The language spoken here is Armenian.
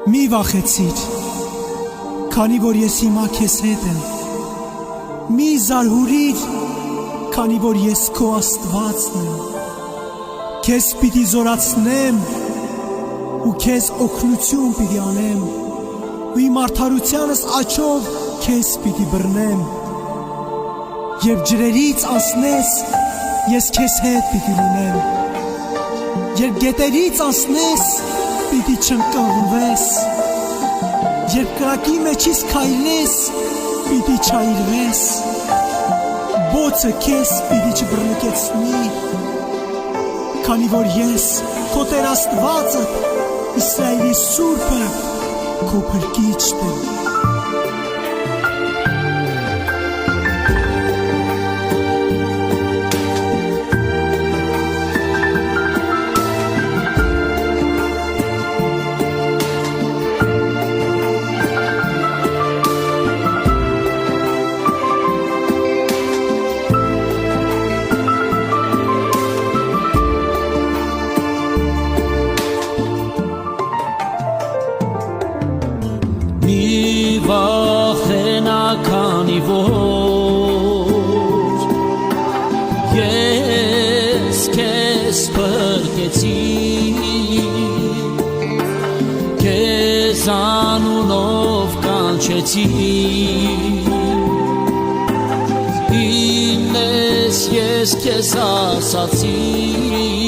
Մի վախեցիր, քանի որ ես հիմա քեզ հետ եմ, մի զարհուրիր, քանի որ ես քո Աստվածն եմ, քեզ պիտի զորացնեմ ու քեզ օգնություն պիտի անեմ, ու իմ արդարությանս աջով քեզ պիտի բռնեմ, երբ ջրերից անցնես, ես քեզ հետ պիտի լինեմ, երբ գետերից անցնես, պիտի չընկղմվես, երբ կրակի մեջից քայլես, պիտի չայրվես, բոցը քեզ պիտի չբռնկեցնի, քանի որ ես քո Տեր Աստվածդ, Իսրայելի Սուրբը, քո փրկիչն եմ։ Մի վախենա, քանի որ ես քեզ փրկեցի, քեզ անունով կանչեցի, ինձ ես քեզ ասացի,